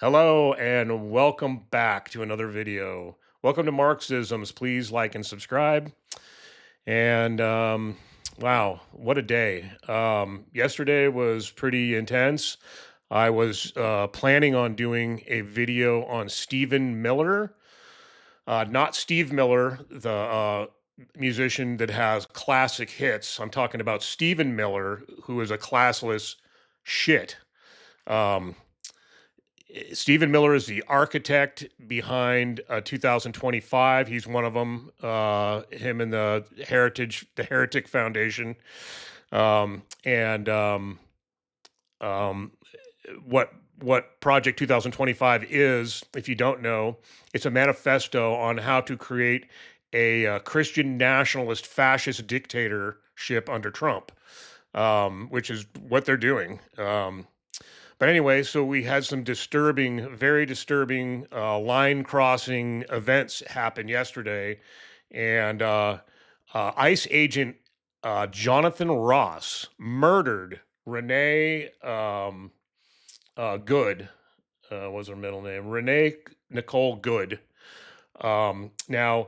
Hello and welcome back to another video. Welcome to Marxisms. Please like and subscribe. And wow, what a day. Yesterday was pretty intense. I was planning on doing a video on Stephen Miller, not Steve Miller, the musician that has classic hits. I'm talking about Stephen Miller, who is a classless shit. Um, Stephen Miller is the architect behind 2025. He's one of them. Him and the Heretic Foundation, and um, what Project 2025 is, if you don't know, it's a manifesto on how to create a Christian nationalist fascist dictatorship under Trump, which is what they're doing. But anyway, so we had some disturbing, very disturbing line crossing events happen yesterday. And ICE agent Jonathan Ross murdered Renee Good, was her middle name, Renee Nicole Good. Now,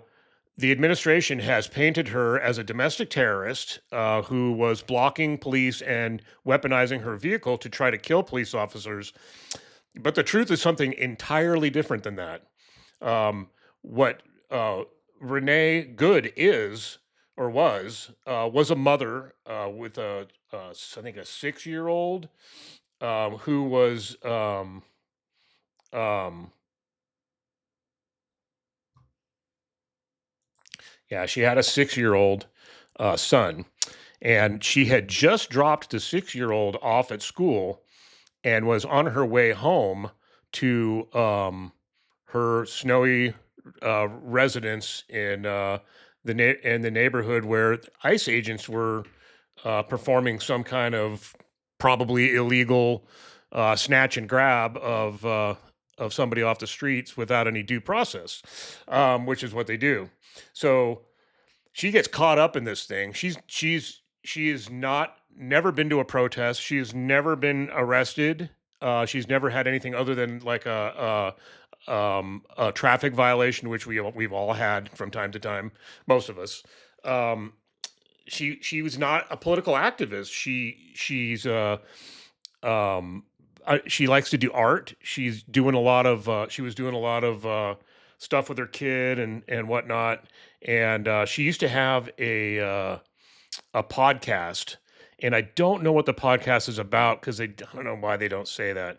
the administration has painted her as a domestic terrorist who was blocking police and weaponizing her vehicle to try to kill police officers. But the truth is something entirely different than that. What Renee Good is or was a mother with I think a 6-year-old who was um, yeah, she had a 6-year-old son, and she had just dropped the 6-year-old off at school and was on her way home to her snowy residence in in the neighborhood where ICE agents were performing some kind of probably illegal snatch and grab of somebody off the streets without any due process, which is what they do. So she gets caught up in this thing. She is not never been to a protest. She's never been arrested. She's never had anything other than like a traffic violation, which we've all had from time to time, most of us. Um, she was not a political activist. She likes to do art. She was doing a lot of stuff with her kid and whatnot. And she used to have a podcast, and I don't know what the podcast is about because I don't know why they don't say that.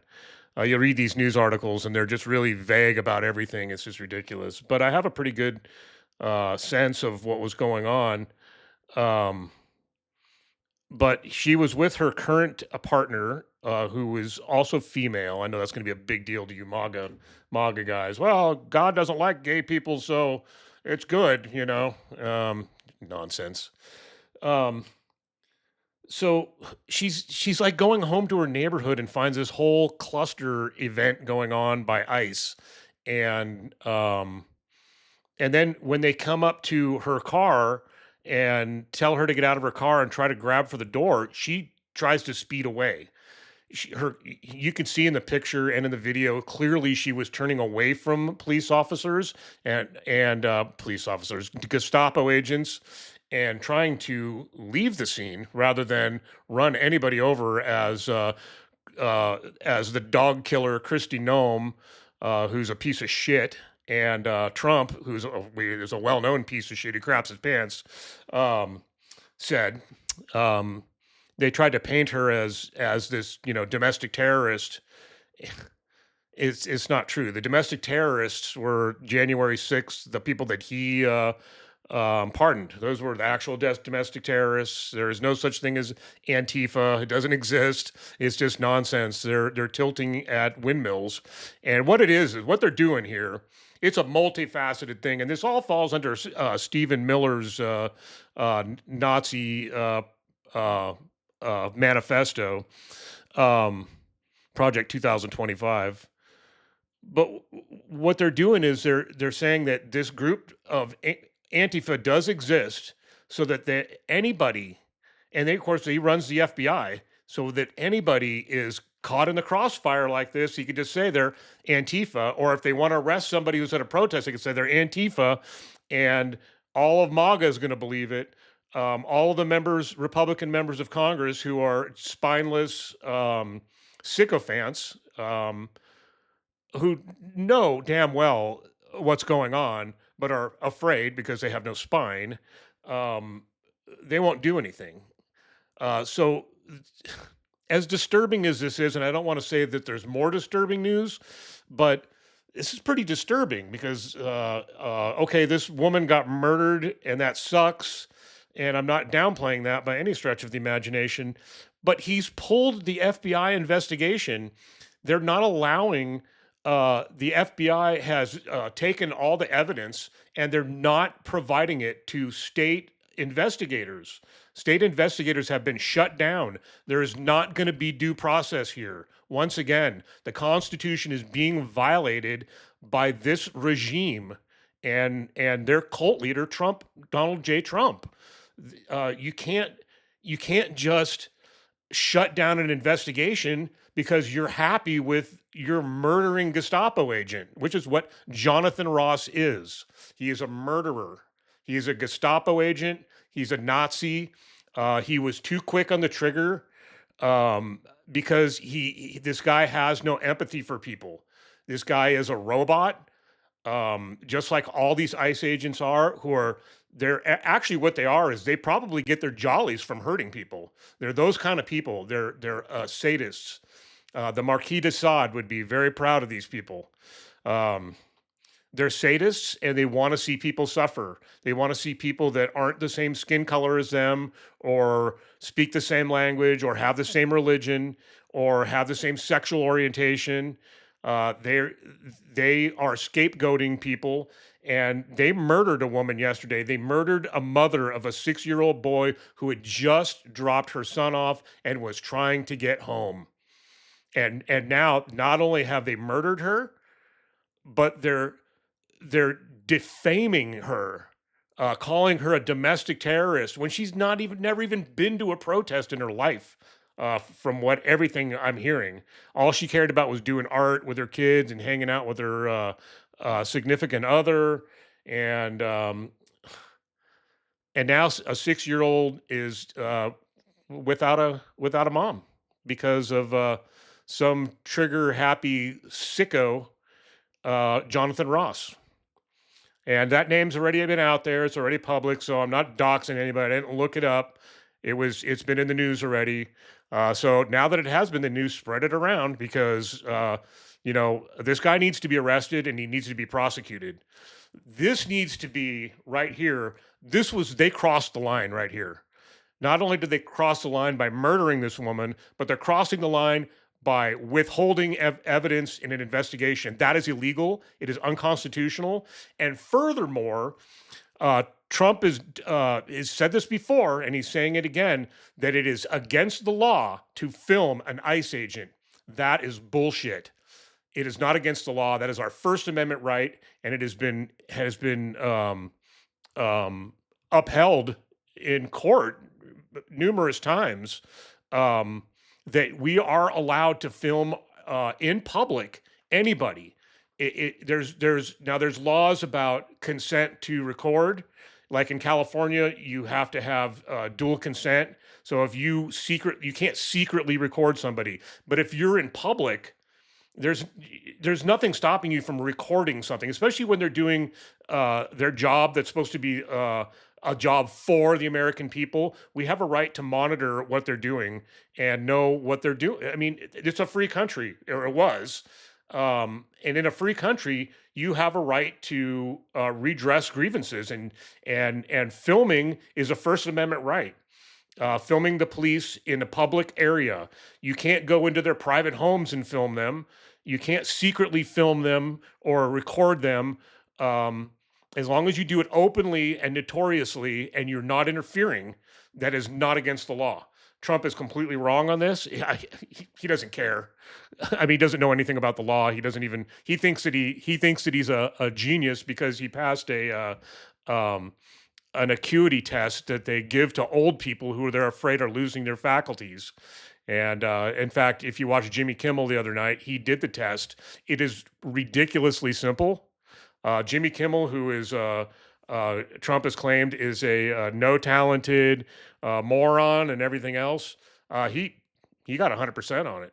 You read these news articles and they're just really vague about everything. It's just ridiculous. But I have a pretty good sense of what was going on. Um, but she was with her current partner, who is also female. I know that's going to be a big deal to you MAGA guys. Well, God doesn't like gay people, so it's good, nonsense. Um, so she's like going home to her neighborhood and finds this whole cluster event going on by ICE, and and then when they come up to her car and tell her to get out of her car and try to grab for the door, she tries to speed away. You can see in the picture and in the video clearly she was turning away from police officers and police officers, Gestapo agents, and trying to leave the scene rather than run anybody over as the dog killer Christy Nome, who's a piece of shit, and Trump, is a well-known piece of shit who craps his pants, said. Um, they tried to paint her as this, domestic terrorist. It's not true. The domestic terrorists were January 6th, the people that he pardoned. Those were the actual domestic terrorists. There is no such thing as Antifa. It doesn't exist. It's just nonsense. They're tilting at windmills, and what it is what they're doing here. It's a multifaceted thing, and this all falls under Stephen Miller's Nazi manifesto, um, Project 2025. But what they're doing is they're saying that this group of Antifa does exist, so that anybody, and they, of course he runs the FBI, so that anybody is caught in the crossfire like this, he could just say they're Antifa, or if they want to arrest somebody who's at a protest, they could say they're Antifa, and all of MAGA is going to believe it. All of the members, Republican members of Congress, who are spineless sycophants, who know damn well what's going on, but are afraid because they have no spine, um, they won't do anything. So, as disturbing as this is, and I don't want to say that there's more disturbing news, but this is pretty disturbing because, okay, this woman got murdered and that sucks. And I'm not downplaying that by any stretch of the imagination, but he's pulled the FBI investigation. They're not allowing, the FBI has taken all the evidence and they're not providing it to state investigators. State investigators have been shut down. There is not going to be due process here. Once again, the Constitution is being violated by this regime and their cult leader, Trump, Donald J. Trump. You can't just shut down an investigation because you're happy with your murdering Gestapo agent, which is what Jonathan Ross is. He is a murderer. He is a Gestapo agent. He's a Nazi. He was too quick on the trigger, because this guy has no empathy for people. This guy is a robot, just like all these ICE agents are, who are actually what they are is they probably get their jollies from hurting people. They're those kind of people. They're sadists. The Marquis de Sade would be very proud of these people. Um, they're sadists and they want to see people suffer. They want to see people that aren't the same skin color as them, or speak the same language, or have the same religion, or have the same sexual orientation. They are scapegoating people, and they murdered a woman yesterday. They murdered a mother of a 6-year-old boy who had just dropped her son off and was trying to get home. And now not only have they murdered her, but they're defaming her, calling her a domestic terrorist when she's not even never even been to a protest in her life. From what everything I'm hearing, all she cared about was doing art with her kids and hanging out with her significant other, and um, and now a 6-year-old is without a mom because of some trigger happy sicko, Jonathan Ross. And that name's already been out there. It's already public, so I'm not doxing anybody. I didn't look it up. It's been in the news already. So now that it has been the news, spread it around because this guy needs to be arrested and he needs to be prosecuted. This needs to be right here. They crossed the line right here. Not only did they cross the line by murdering this woman, but they're crossing the line by withholding evidence in an investigation. That is illegal. It is unconstitutional. And furthermore, Trump has said this before, and he's saying it again, that it is against the law to film an ICE agent. That is bullshit. It is not against the law. That is our First Amendment right, and it has been upheld in court numerous times, that we are allowed to film in public anybody. There's laws about consent to record. Like in California, you have to have dual consent. So if you can't secretly record somebody. But if you're in public, there's nothing stopping you from recording something, especially when they're doing their job that's supposed to be a job for the American people. We have a right to monitor what they're doing and know what they're doing. I mean, it's a free country, or it was. And in a free country, you have a right to redress grievances, and filming is a First Amendment right. Filming the police in a public area. You can't go into their private homes and film them. You can't secretly film them or record them. As long as you do it openly and notoriously and you're not interfering, that is not against the law. Trump is completely wrong on this. He doesn't care. I mean, he doesn't know anything about the law. He thinks that he's a genius because he passed an acuity test that they give to old people who they're afraid are losing their faculties. And in fact, if you watch Jimmy Kimmel the other night, he did the test. It is ridiculously simple. Jimmy Kimmel, who is Trump has claimed is a no talented moron and everything else, he got 100% on it.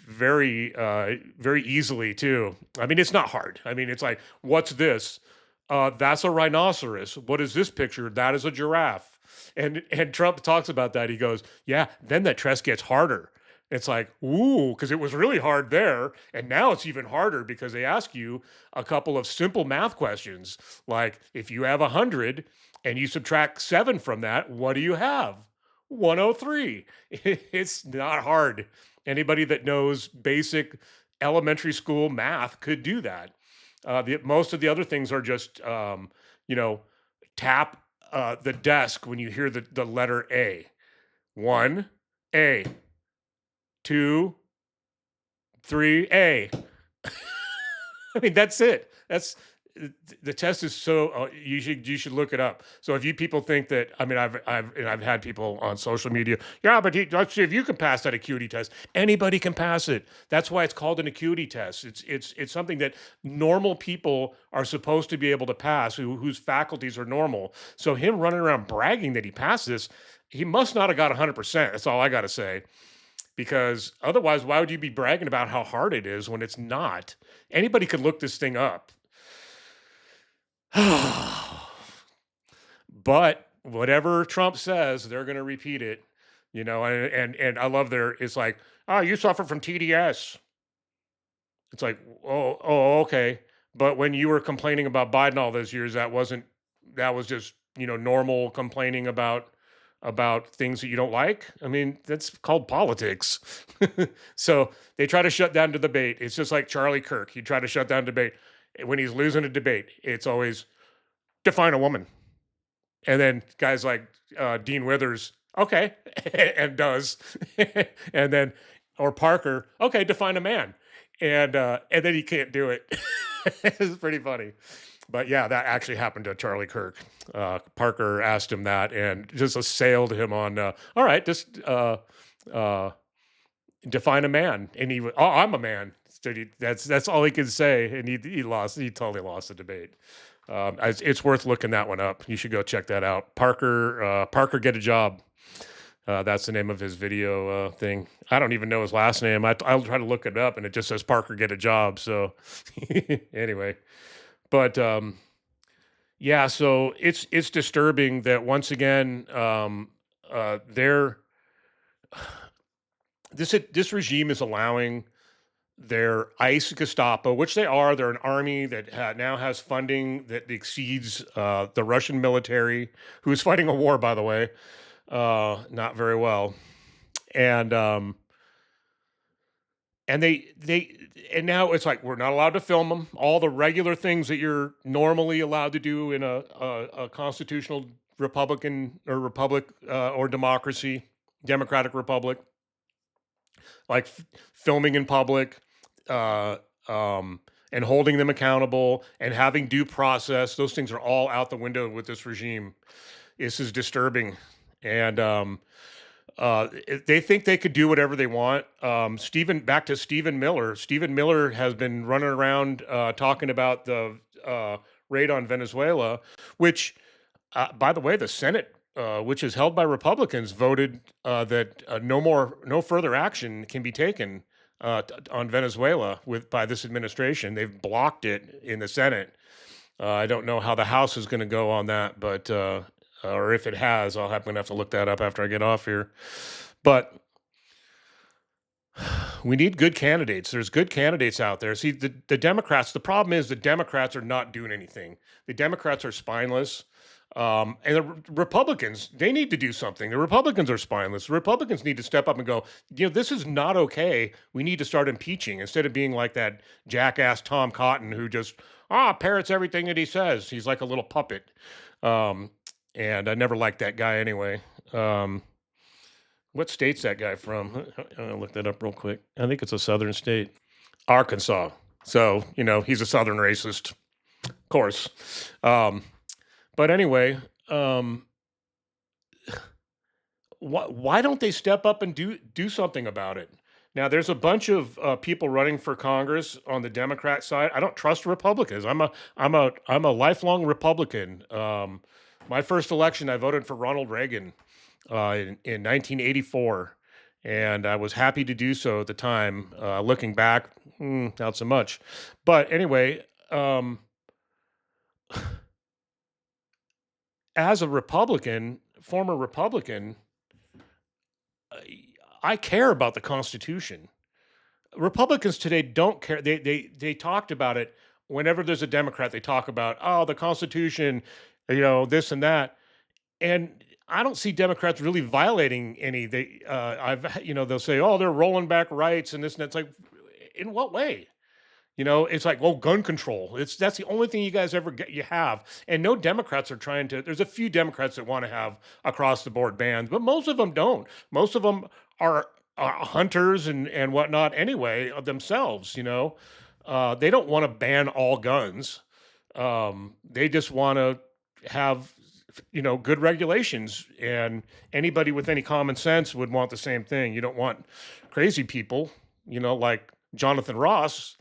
Very easily too. I mean, it's not hard. I mean, it's like, what's this? That's a rhinoceros. What is this picture? That is a giraffe. And Trump talks about that. He goes, yeah. Then that test gets harder. It's like, ooh, because it was really hard there, and now it's even harder because they ask you a couple of simple math questions, like if you have 100 and you subtract 7 from that, what do you have? 103. It's not hard. Anybody that knows basic elementary school math could do that. Most of the other things are just, you know, tap the desk when you hear the letter A. 1A, 2, 3A. I mean, that's it. That's the test is so you should look it up. So if you people think that, I mean, I've had people on social media, yeah, but let's see if you can pass that acuity test. Anybody can pass it. That's why it's called an acuity test. It's something that normal people are supposed to be able to pass, whose faculties are normal. So him running around bragging that he passed this, he must not have got 100%. That's all I got to say. Because otherwise, why would you be bragging about how hard it is when it's not? Anybody could look this thing up. But whatever Trump says, they're going to repeat it, and I love it's like, oh, you suffer from TDS. It's like, oh, okay. But when you were complaining about Biden all those years, that was just, normal complaining about things that you don't like. I mean, that's called politics. So they try to shut down the debate. It's just like Charlie Kirk. He tried to shut down debate. When he's losing a debate, it's always define a woman. And then guys like Dean Withers, okay, and does. And then, or Parker, okay, define a man. And then he can't do it. It's pretty funny. But yeah, that actually happened to Charlie Kirk. Parker asked him that and just assailed him on, all right, just define a man. And he, oh, I'm a man. So that's all he could say. And he lost. He totally lost the debate. It's worth looking that one up. You should go check that out. Parker Get a Job. That's the name of his video thing. I don't even know his last name. I'll try to look it up, and it just says Parker Get a Job. So anyway, but yeah, so it's disturbing that once again, this regime is allowing their ICE Gestapo, which they are. They're an army that now has funding that exceeds the Russian military, who is fighting a war, by the way, not very well, and and now it's like we're not allowed to film them. All the regular things that you're normally allowed to do in a constitutional Republican or republic or democracy, democratic republic, like filming in public, uh, and holding them accountable and having due process. Those things are all out the window with this regime. This is disturbing, and they think they could do whatever they want. Back to Stephen Miller. Stephen Miller has been running around talking about the raid on Venezuela, which, by the way, the Senate, which is held by Republicans, voted that no further action can be taken on Venezuela by this administration. They've blocked it in the Senate. I don't know how the House is going to go on that, but or if it has, I'm going to have to look that up after I get off here. But we need good candidates. There's good candidates out there. See, the Democrats, the problem is the Democrats are not doing anything. The Democrats are spineless. And the Republicans, they need to do something. The Republicans are spineless. The Republicans need to step up and go, this is not okay. We need to start impeaching instead of being like that jackass Tom Cotton who just parrots everything that he says. He's like a little puppet. And I never liked that guy anyway. What state's that guy from? I'll look that up real quick. I think it's a southern state, Arkansas. So, he's a southern racist, of course. But anyway, why don't they step up and do something about it? Now, there's a bunch of people running for Congress on the Democrat side. I don't trust Republicans. I'm a lifelong Republican. My first election, I voted for Ronald Reagan in 1984, and I was happy to do so at the time. Looking back, not so much. But anyway, as a Republican, former Republican, I care about the Constitution. Republicans today don't care. They talked about it whenever there's a Democrat. They talk about, oh, the Constitution, this and that, and I don't see Democrats really violating any. They'll say, oh, they're rolling back rights and this and that. It's like, in what way? It's like, well, gun control. That's the only thing you guys ever get. You have, and no Democrats are trying to. There's a few Democrats that want to have across the board bans, but most of them don't. Most of them are hunters and whatnot anyway themselves. They don't want to ban all guns. They just want to have good regulations, and anybody with any common sense would want the same thing. You don't want crazy people, like Jonathan Ross,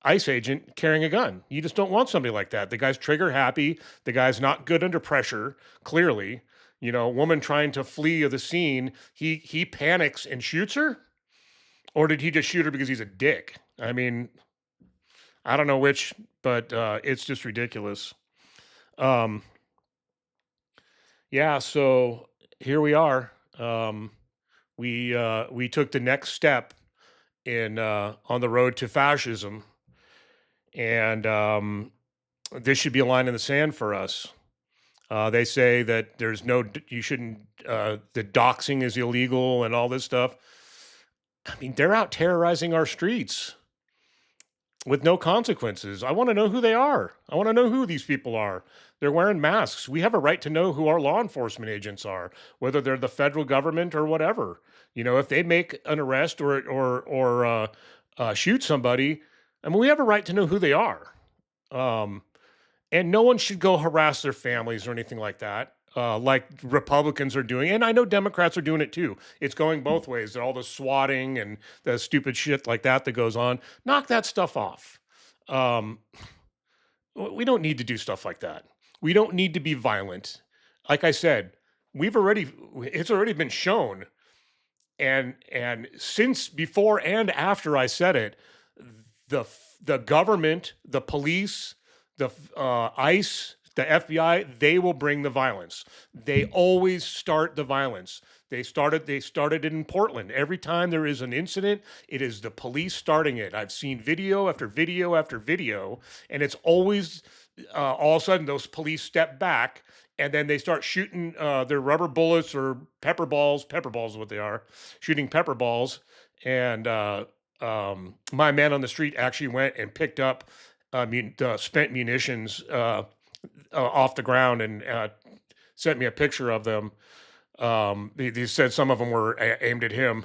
ICE agent, carrying a gun. You just don't want somebody like that. The guy's trigger happy. The guy's not good under pressure, clearly. Woman trying to flee the scene, he panics and shoots her? Or did he just shoot her because he's a dick? I mean, I don't know which, but it's just ridiculous. Um, yeah, so here we are. We took the next step in on the road to fascism, and this should be a line in the sand for us. They say that you shouldn't, the doxing is illegal and all this stuff. I mean, they're out terrorizing our streets with no consequences. I want to know who they are. I want to know who these people are. They're wearing masks. We have a right to know who our law enforcement agents are, whether they're the federal government or whatever. If they make an arrest or shoot somebody, I mean, we have a right to know who they are. And no one should go harass their families or anything like that, like Republicans are doing. And I know Democrats are doing it too. It's going both ways. All the swatting and the stupid shit like that goes on. Knock that stuff off. Um, we don't need to do stuff like that. We don't need to be violent. Like I said, it's already been shown. And since before and after I said it, the government, the police, the ICE, the FBI, they will bring the violence. They always start the violence. They started it in Portland. Every time there is an incident, it is the police starting it. I've seen video after video after video, and it's always all of a sudden those police step back and then they start shooting their rubber bullets or pepper balls. Pepper balls is what they are, shooting pepper balls. And my man on the street actually went and picked up spent munitions off the ground and sent me a picture of them. He said some of them were aimed at him.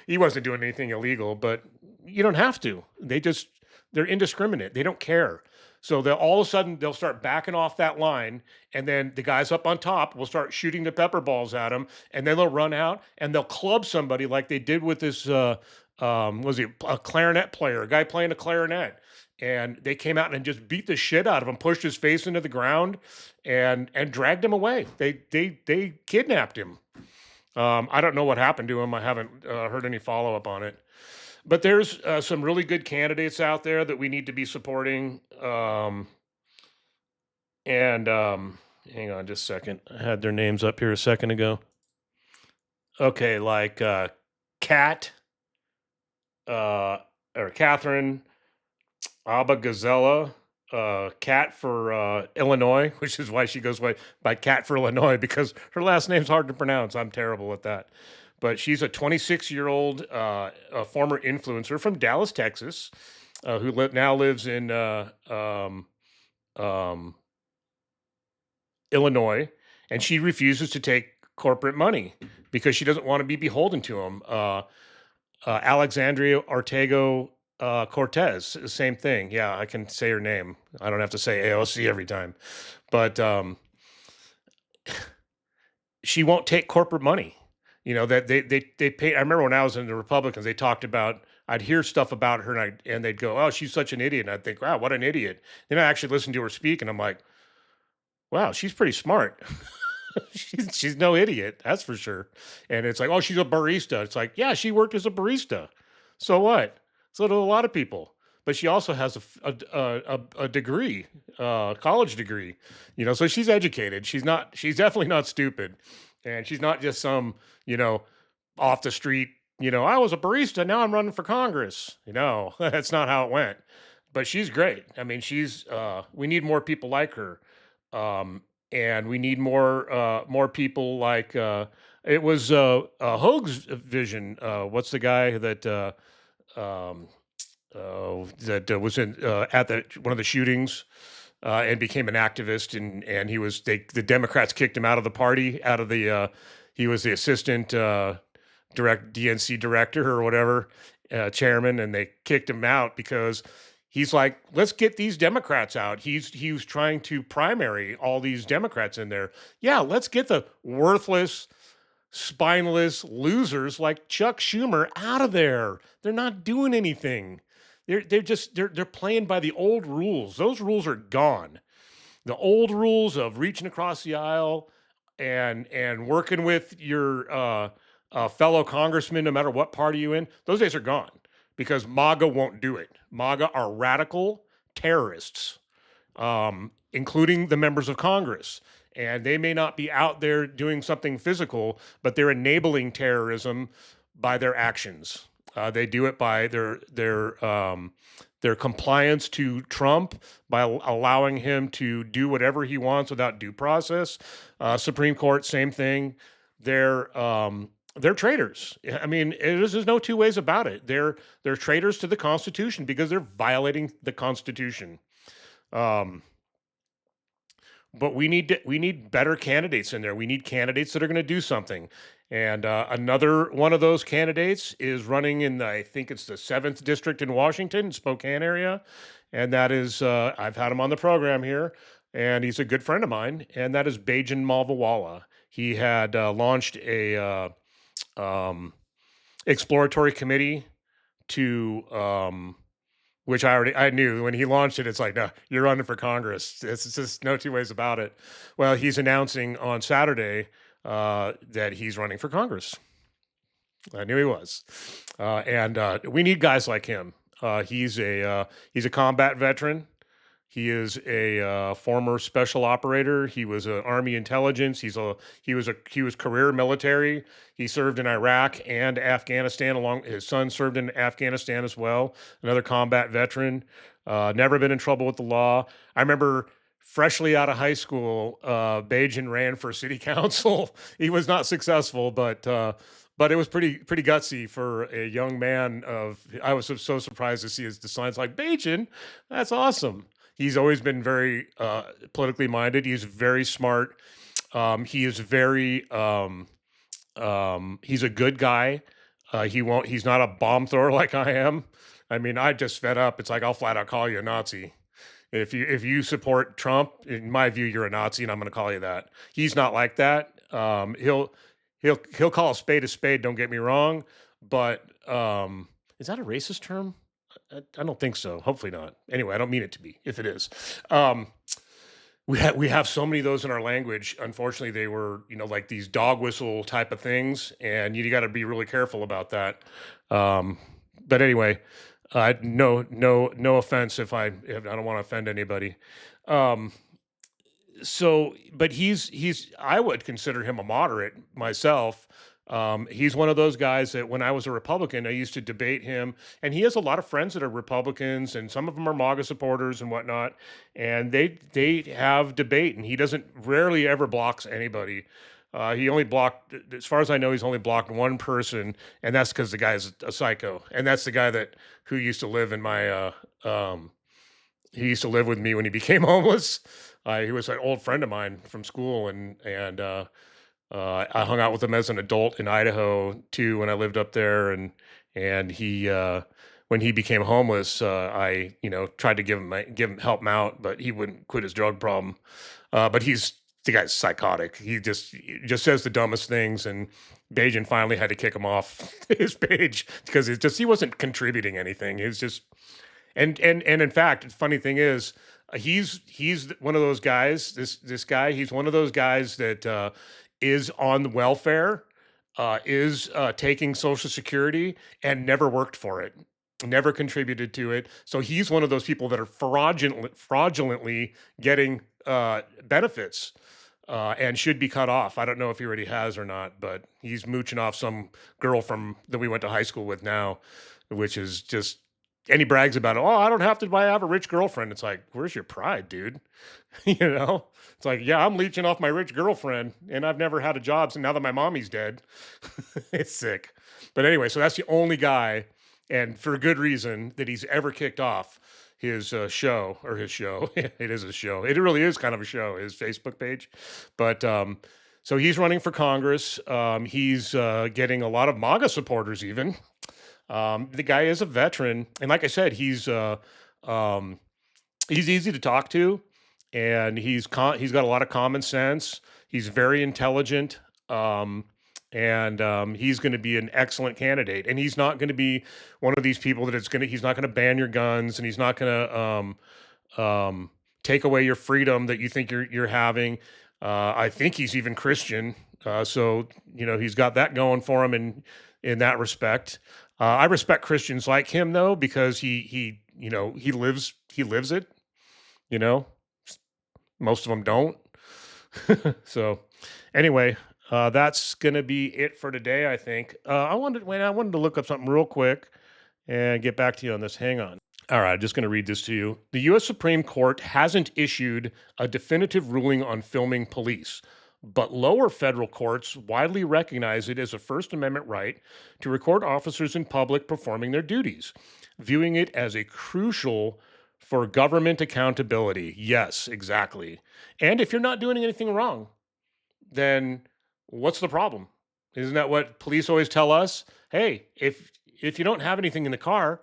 He wasn't doing anything illegal, but you don't have to. They're indiscriminate. They don't care. So all of a sudden they'll start backing off that line, and then the guys up on top will start shooting the pepper balls at them, and then they'll run out and they'll club somebody like they did with this. Was he a clarinet player, a guy playing a clarinet? And they came out and just beat the shit out of him, pushed his face into the ground, and dragged him away. They kidnapped him. I don't know what happened to him. I haven't heard any follow up on it. But there's some really good candidates out there that we need to be supporting. And hang on just a second. I had their names up here a second ago. Okay, like Kat or Catherine Abba Gazella, Cat for Illinois, which is why she goes by Cat for Illinois, because her last name's hard to pronounce. I'm terrible at that. But she's a 26-year-old a former influencer from Dallas, Texas, who now lives in Illinois, and she refuses to take corporate money because she doesn't want to be beholden to them. Alexandria Ortego Cortez, same thing. Yeah, I can say her name. I don't have to say AOC every time. But she won't take corporate money. That they pay. I remember when I was in the Republicans, they talked about. I'd hear stuff about her, and they'd go, "Oh, she's such an idiot." And I'd think, "Wow, what an idiot." Then I actually listened to her speak, and I'm like, "Wow, she's pretty smart." She's no idiot, that's for sure. And it's like, "Oh, she's a barista." It's like, yeah, she worked as a barista. So what? So do a lot of people. But she also has a degree, college degree. So she's educated. She's definitely not stupid, and she's not just some you know off the street. I was a barista. Now I'm running for Congress. That's not how it went. But she's great. I mean, we need more people like her. Um, and we need more people like it was Hoag's vision. What's the guy um, that was in at one of the shootings and became an activist, and the Democrats kicked him out of the party, out of the he was the assistant DNC director or whatever, chairman, and they kicked him out because he's like, let's get these Democrats out. He was trying to primary all these Democrats in there. Yeah, let's get the worthless, spineless losers like Chuck Schumer out of there. They're not doing anything. They're playing by the old rules. Those rules are gone. The old rules of reaching across the aisle and working with your fellow congressman, no matter what party you in, those days are gone because MAGA won't do it. MAGA are radical terrorists, including the members of Congress. And they may not be out there doing something physical, but they're enabling terrorism by their actions. They do it by their compliance to Trump, by allowing him to do whatever he wants without due process. Supreme Court, same thing. They're traitors. I mean, there's no two ways about it. They're traitors to the Constitution because they're violating the Constitution. Um, but we need better candidates in there. We need candidates that are going to do something. And another one of those candidates is running in I think it's the 7th district in Washington, Spokane area, and that is I've had him on the program here, and he's a good friend of mine, and that is Bajan Malvawala. He had launched a exploratory committee to which I knew when he launched it. It's like, no, you're running for Congress. It's just no two ways about it. Well, he's announcing on Saturday that he's running for Congress. I knew he was, and we need guys like him. He's a combat veteran. He is a former special operator. He was an Army intelligence. He was career military. He served in Iraq and Afghanistan. His son served in Afghanistan as well. Another combat veteran. Never been in trouble with the law. I remember freshly out of high school, Bajan ran for city council. He was not successful, but it was pretty gutsy for a young man. I was so surprised to see his signs like Bajan. That's awesome. He's always been very politically minded. He's very smart. He is very. He's a good guy. He's not a bomb thrower like I am. I mean, I just fed up. It's like I'll flat out call you a Nazi. If you support Trump, in my view, you're a Nazi, and I'm going to call you that. He's not like that. He'll call a spade a spade. Don't get me wrong, but is that a racist term? I don't think so. Hopefully not. Anyway, I don't mean it to be. If it is, we have so many of those in our language. Unfortunately, they were like these dog whistle type of things, and you got to be really careful about that. But anyway, no offense if I don't want to offend anybody. Um, but he's I would consider him a moderate myself. He's one of those guys that when I was a Republican, I used to debate him, and he has a lot of friends that are Republicans, and some of them are MAGA supporters and whatnot, and they have debate, and he doesn't rarely ever blocks anybody. He only blocked, as far as I know, he's only blocked one person, and that's because the guy's a psycho, and that's the guy who used to live in my he used to live with me when he became homeless. He was an old friend of mine from school, and I hung out with him as an adult in Idaho too when I lived up there, and he when he became homeless, I tried to give him help him out, but he wouldn't quit his drug problem. But he's the guy's psychotic. He just says the dumbest things, and Bajan finally had to kick him off his page because he wasn't contributing anything. He was just and in fact, the funny thing is, he's one of those guys. This guy, he's one of those guys that is on welfare, is taking Social Security, and never worked for it, never contributed to it. So he's one of those people that are fraudulently getting benefits, and should be cut off. I don't know if he already has or not, but he's mooching off some girl from that we went to high school with now, which is just. And he brags about it. Oh, I don't have to have a rich girlfriend. It's like, where's your pride, dude? You know, it's like, yeah, I'm leeching off my rich girlfriend, and I've never had a job. So now that my mommy's dead, it's sick. But anyway, so that's the only guy, and for good reason, that he's ever kicked off his show or his show. It is a show. It really is kind of a show. His Facebook page, but so he's running for Congress. He's getting a lot of MAGA supporters, even. The guy is a veteran, and like I said, um, he's easy to talk to, and he's got a lot of common sense. He's very intelligent, and he's going to be an excellent candidate. And he's not going to be one of these people that he's not going to ban your guns, and he's not going to take away your freedom that you think you're having. I think he's even Christian, so he's got that going for him in that respect. I respect Christians like him though, because he lives it. You know, most of them don't. So anyway, that's gonna be it for today. I think. I wanted to look up something real quick and get back to you on this. Hang on. All right, just going to read this to you. The U.S. Supreme Court hasn't issued a definitive ruling on filming police, but lower federal courts widely recognize it as a First Amendment right to record officers in public performing their duties, viewing it as a crucial for government accountability. Yes, exactly. And if you're not doing anything wrong, then what's the problem? Isn't that what police always tell us? Hey, if you don't have anything in the car,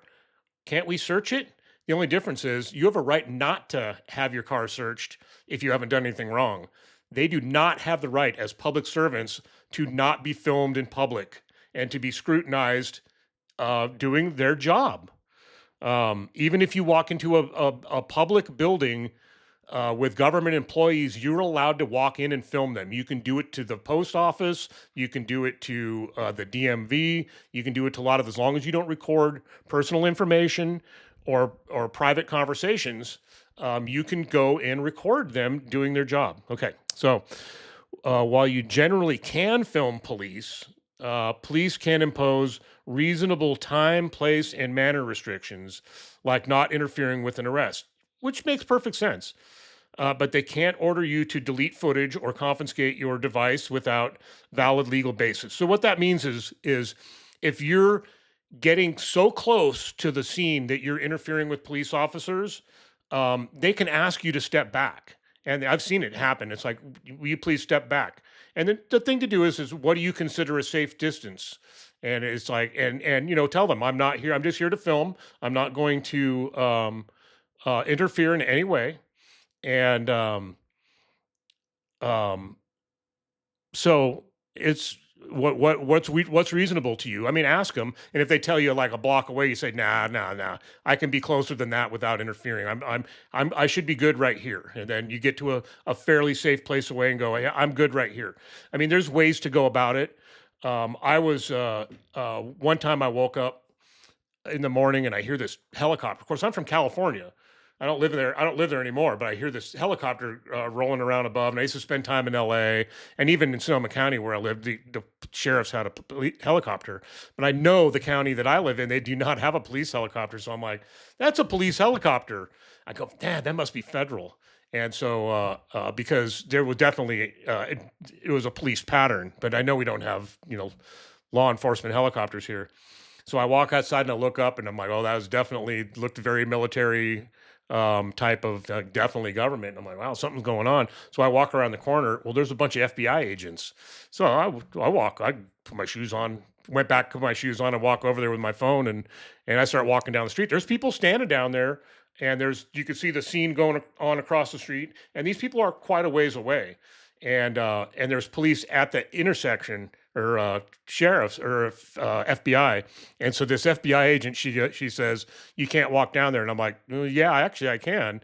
can't we search it? The only difference is you have a right not to have your car searched if you haven't done anything wrong. They do not have the right as public servants to not be filmed in public and to be scrutinized doing their job. Even if you walk into a public building with government employees, you're allowed to walk in and film them. You can do it to the post office. You can do it to the DMV. You can do it to a lot of, as long as you don't record personal information or private conversations, you can go and record them doing their job. Okay, so while you generally can film police, police can impose reasonable time, place, and manner restrictions, like not interfering with an arrest, which makes perfect sense. But they can't order you to delete footage or confiscate your device without valid legal basis. So what that means is if you're getting so close to the scene that you're interfering with police officers, they can ask you to step back. And I've seen it happen. It's like, will you please step back? And then the thing to do is what do you consider a safe distance? And it's like, and tell them I'm not here. I'm just here to film. I'm not going to interfere in any way. And um, so it's what's reasonable to you? I mean, ask them, and if they tell you like a block away, you say, nah, I can be closer than that without interfering. I should be good right here. And then you get to a fairly safe place away and go, yeah, I'm good right here. I mean, there's ways to go about it. I was one time I woke up in the morning and I hear this helicopter. Of course, I'm from California. I don't live there. I don't live there anymore, but I hear this helicopter rolling around above. And I used to spend time in LA and even in Sonoma County where I lived, the sheriffs had a helicopter. But I know the county that I live in, they do not have a police helicopter. So I'm like, that's a police helicopter. I go, Dad, that must be federal. And so, because there was definitely, it was a police pattern, but I know we don't have, law enforcement helicopters here. So I walk outside and I look up and I'm like, oh, that was definitely looked very military type of definitely government. And I'm like, wow, something's going on. So I walk around the corner. Well, there's a bunch of FBI agents. So I put my shoes on, went back, put my shoes on and walk over there with my phone. And I start walking down the street. There's people standing down there and you can see the scene going on across the street. And these people are quite a ways away. and there's police at the intersection, or sheriffs, or FBI. And so this FBI agent, she says, you can't walk down there. And I'm like, "Well, yeah, actually I can.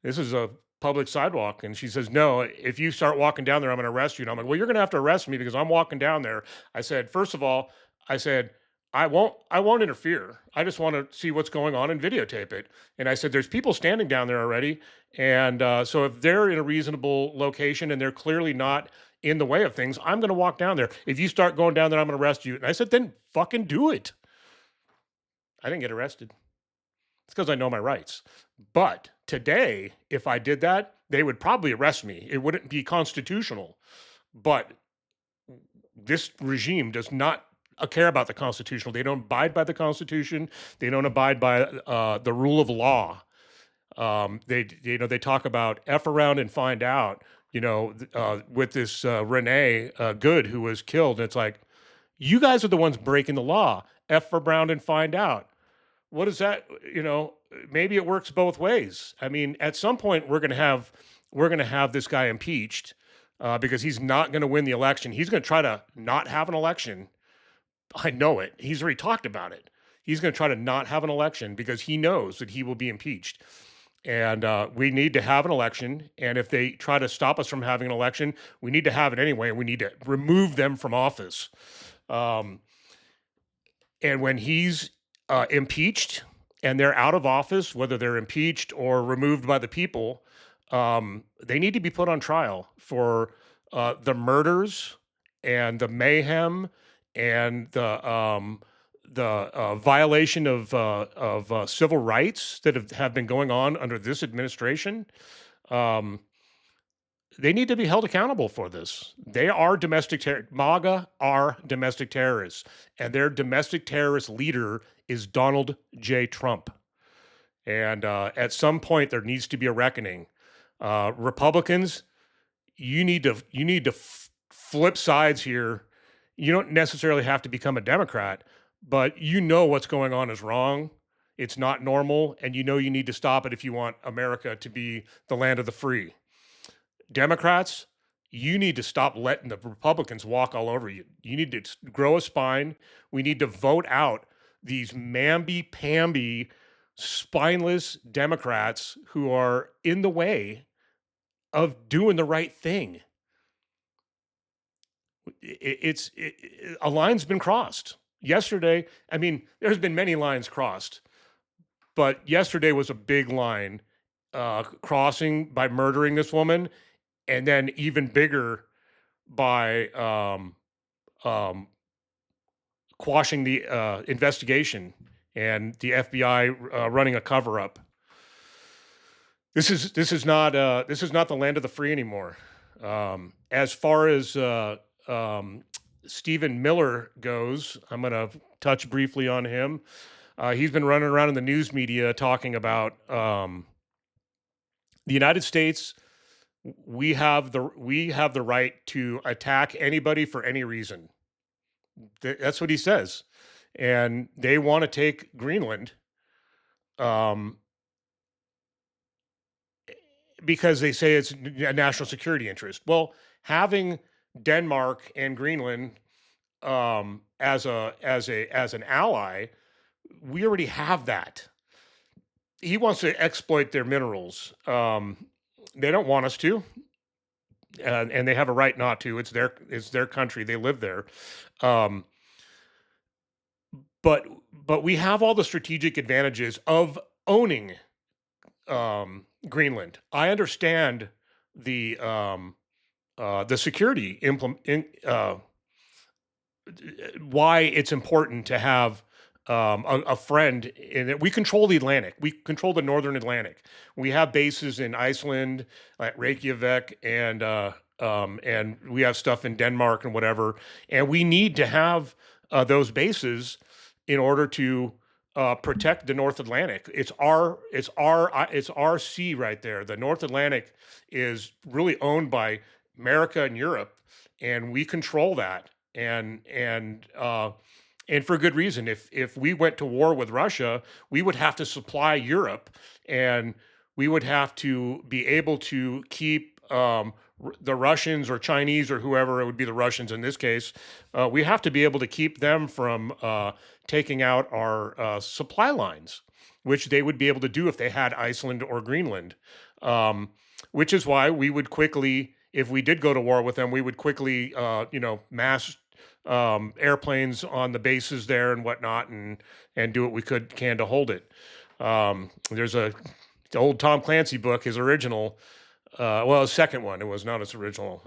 This is a public sidewalk." And she says, no, if you start walking down there, I'm going to arrest you. And I'm like, well, you're going to have to arrest me because I'm walking down there. I said, first of all, I said, I won't interfere. I just want to see what's going on and videotape it. And I said, there's people standing down there already. And so if they're in a reasonable location and they're clearly not in the way of things, I'm going to walk down there. If you start going down there, I'm going to arrest you. And I said, then fucking do it. I didn't get arrested. It's because I know my rights. But today, if I did that, they would probably arrest me. It wouldn't be constitutional. But this regime does not care about the Constitution. They don't abide by the Constitution. They don't abide by the rule of law. They talk about F around and find out. With this Renee Good, who was killed. And it's like, you guys are the ones breaking the law. F around and find out. What is that? Maybe it works both ways. I mean, at some point we're going to have this guy impeached because he's not going to win the election. He's going to try to not have an election. I know it. He's already talked about it. He's going to try to not have an election because he knows that he will be impeached. And we need to have an election. And if they try to stop us from having an election, we need to have it anyway. And we need to remove them from office. And when he's impeached and they're out of office, whether they're impeached or removed by the people, they need to be put on trial for the murders and the mayhem and the violation of civil rights that have been going on under this administration. They need to be held accountable for this. They are MAGA are domestic terrorists, and their domestic terrorist leader is Donald J. Trump. And at some point, there needs to be a reckoning. Republicans, you need to flip sides here. You don't necessarily have to become a Democrat, but what's going on is wrong. It's not normal, and you need to stop it if you want America to be the land of the free. Democrats, you need to stop letting the Republicans walk all over you. You need to grow a spine. We need to vote out these mamby-pamby, spineless Democrats who are in the way of doing the right thing. A line's been crossed. Yesterday, I mean, there's been many lines crossed, but yesterday was a big line crossing by murdering this woman, and then even bigger by quashing the investigation and the FBI running a cover up. This is not the land of the free anymore. As far as Stephen Miller goes, I'm going to touch briefly on him. He's been running around in the news media talking about the United States. We have the right to attack anybody for any reason. That's what he says, and they want to take Greenland, because they say it's a national security interest. Well, having Denmark and Greenland as an ally, we already have that. He wants to exploit their minerals. They don't want us to, and they have a right not to. It's their country. They live there. But we have all the strategic advantages of owning Greenland. I understand the security why it's important to have a friend in it. We control the Atlantic. We control the northern Atlantic. We have bases in Iceland, at Reykjavik, and we have stuff in Denmark and whatever. And we need to have those bases in order to protect the North Atlantic. It's our sea right there. The North Atlantic is really owned by America and Europe, and we control that. And for good reason. If we went to war with Russia, we would have to supply Europe, and we would have to be able to keep the Russians or Chinese or whoever, it would be the Russians in this case, we have to be able to keep them from taking out our supply lines, which they would be able to do if they had Iceland or Greenland. Um, which is why we would quickly, if we did go to war with them, we would quickly, mass airplanes on the bases there and whatnot, and do what we can to hold it. There's the old Tom Clancy book, his original. Well, his second one. It was not his original.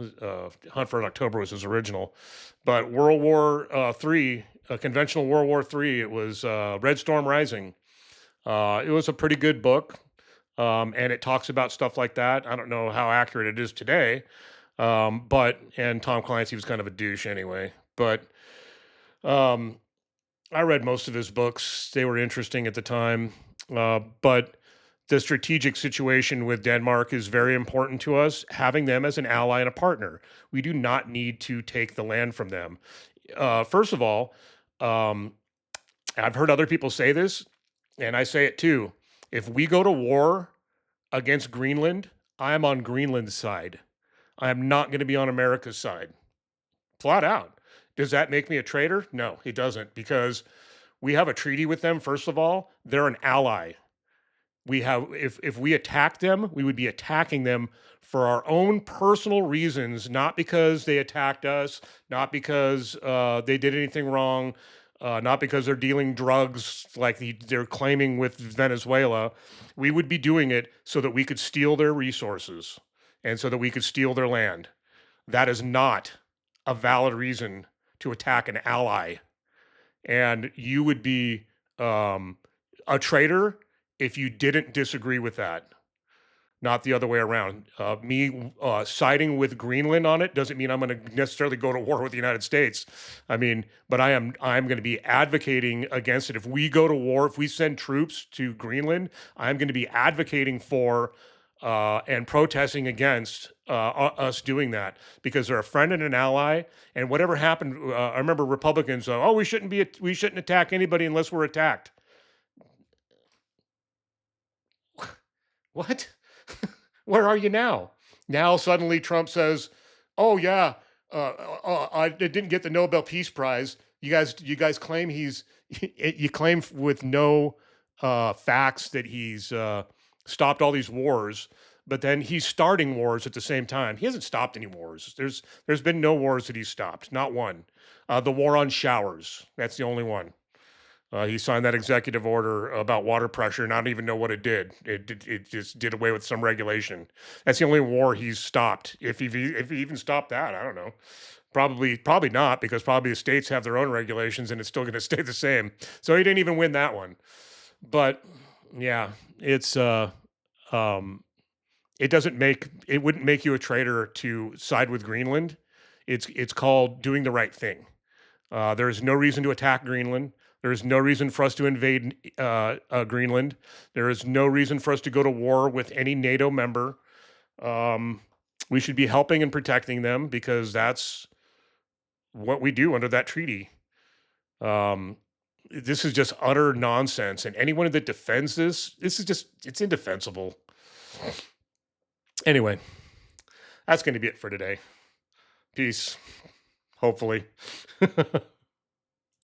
Hunt for October was his original, but World War Three, conventional World War Three. It was Red Storm Rising. It was a pretty good book, and it talks about stuff like that. I don't know how accurate it is today, but and Tom Clancy was kind of a douche anyway. But um, I read most of his books. They were interesting at the time, but the strategic situation with Denmark is very important to us, having them as an ally and a partner. We do not need to take the land from them. First of all, um, I've heard other people say this, and I say it too. If we go to war against Greenland, I am on Greenland's side. I am not going to be on America's side. Flat out. Does that make me a traitor? No, it doesn't, because we have a treaty with them. First of all, they're an ally. We have, if we attack them, we would be attacking them for our own personal reasons, not because they attacked us, not because they did anything wrong, not because they're dealing drugs like they're claiming with Venezuela. We would be doing it so that we could steal their resources and so that we could steal their land. That is not a valid reason to attack an ally. And you would be a traitor if you didn't disagree with that, not the other way around. Me siding with Greenland on it doesn't mean I'm going to necessarily go to war with the United States. I mean, but I'm going to be advocating against it. If we go to war, if we send troops to Greenland, I'm going to be advocating for and protesting against us doing that, because they're a friend and an ally. And whatever happened, I remember Republicans, oh, we shouldn't attack anybody unless we're attacked. What? Where are you now? Now suddenly Trump says, "Oh yeah, I didn't get the Nobel Peace Prize. You guys claim you claim with no facts that he's stopped all these wars, but then he's starting wars at the same time. He hasn't stopped any wars. There's been no wars that he's stopped, not one. The war on showers, that's the only one. He signed that executive order about water pressure, and I don't even know what it did. It just did away with some regulation. That's the only war he's stopped. If he even stopped that, I don't know. Probably not, because probably the states have their own regulations, and it's still going to stay the same. So he didn't even win that one. But yeah, it's um, it wouldn't make you a traitor to side with Greenland. It's called doing the right thing. There is no reason to attack Greenland. There is no reason for us to invade Greenland. There is no reason for us to go to war with any NATO member. Um, we should be helping and protecting them, because that's what we do under that treaty. Um, this is just utter nonsense. And anyone that defends this is just, it's indefensible. Anyway, that's going to be it for today. Peace, hopefully.